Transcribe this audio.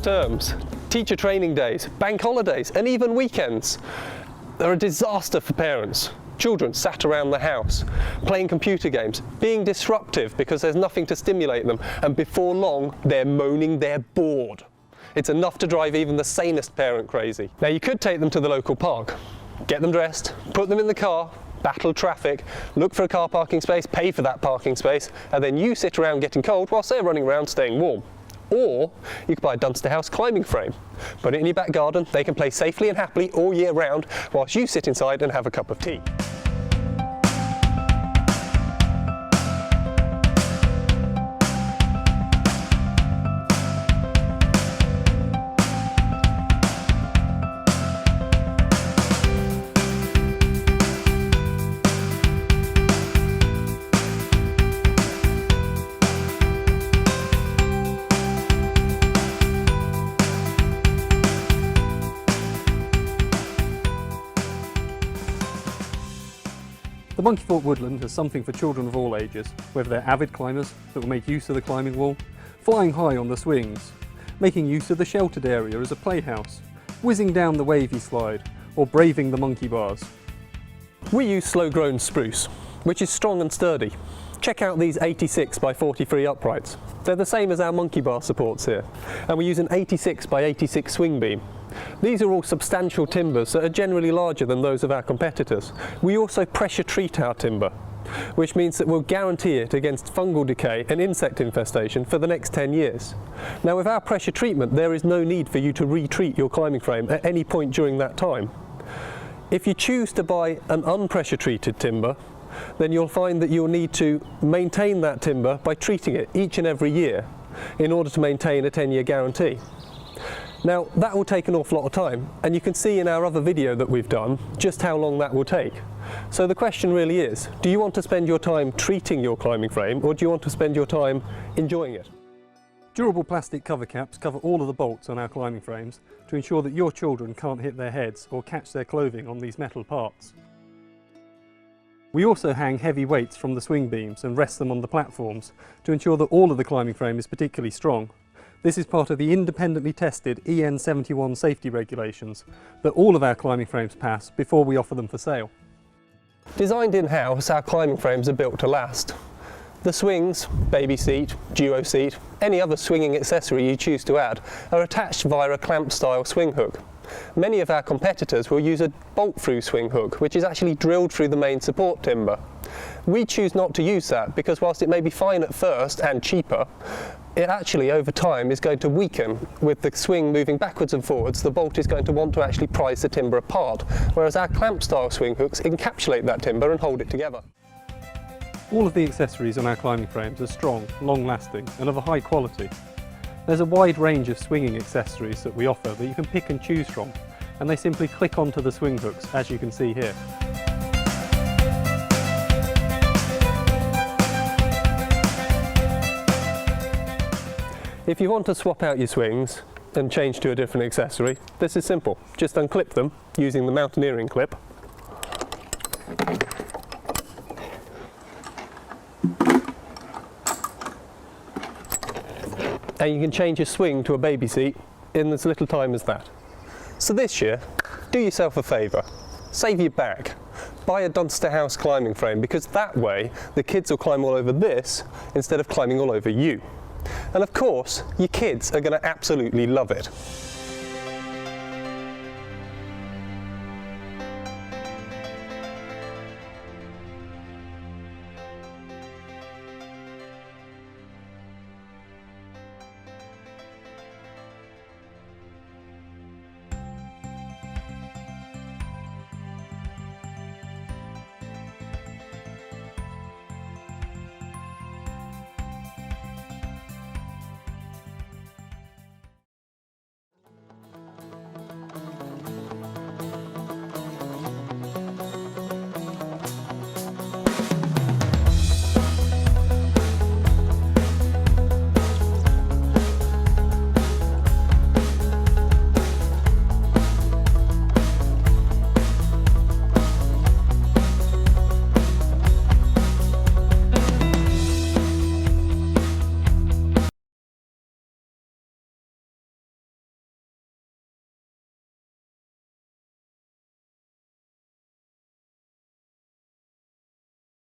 terms, teacher training days, bank holidays, and even weekends. They're a disaster for parents. Children sat around the house, playing computer games, being disruptive because there's nothing to stimulate them, and before long, they're moaning they're bored. It's enough to drive even the sanest parent crazy. Now, you could take them to the local park, get them dressed, put them in the car, battle traffic, look for a car parking space, pay for that parking space, and then you sit around getting cold whilst they're running around staying warm. Or you could buy a Dunster House climbing frame, put it in your back garden, they can play safely and happily all year round whilst you sit inside and have a cup of tea. The Monkey Fort Woodland has something for children of all ages, whether they're avid climbers that will make use of the climbing wall, flying high on the swings, making use of the sheltered area as a playhouse, whizzing down the wavy slide, or braving the monkey bars. We use slow-grown spruce, which is strong and sturdy. Check out these 86 by 43 uprights. They're the same as our monkey bar supports here, and we use an 86 by 86 swing beam. These are all substantial timbers that are generally larger than those of our competitors. We also pressure treat our timber, which means that we'll guarantee it against fungal decay and insect infestation for the next 10 years. Now, with our pressure treatment, there is no need for you to retreat your climbing frame at any point during that time. If you choose to buy an unpressure treated timber, then you'll find that you'll need to maintain that timber by treating it each and every year in order to maintain a 10-year guarantee. Now, that will take an awful lot of time, and you can see in our other video that we've done just how long that will take. So the question really is, do you want to spend your time treating your climbing frame, or do you want to spend your time enjoying it? Durable plastic cover caps cover all of the bolts on our climbing frames to ensure that your children can't hit their heads or catch their clothing on these metal parts. We also hang heavy weights from the swing beams and rest them on the platforms to ensure that all of the climbing frame is particularly strong. This is part of the independently tested EN 71 safety regulations that all of our climbing frames pass before we offer them for sale. Designed in-house, our climbing frames are built to last. The swings, baby seat, duo seat, any other swinging accessory you choose to add are attached via a clamp-style swing hook. Many of our competitors will use a bolt-through swing hook, which is actually drilled through the main support timber. We choose not to use that because whilst it may be fine at first and cheaper, it actually over time is going to weaken. With the swing moving backwards and forwards, the bolt is going to want to actually prise the timber apart, whereas our clamp-style swing hooks encapsulate that timber and hold it together. All of the accessories on our climbing frames are strong, long-lasting and of a high quality. There's a wide range of swinging accessories that we offer that you can pick and choose from, and they simply click onto the swing hooks, as you can see here. If you want to swap out your swings and change to a different accessory, this is simple. Just unclip them using the mountaineering clip. And you can change your swing to a baby seat in as little time as that. So this year, do yourself a favour, save your back, buy a Dunster House climbing frame, because that way the kids will climb all over this instead of climbing all over you. And of course, your kids are going to absolutely love it.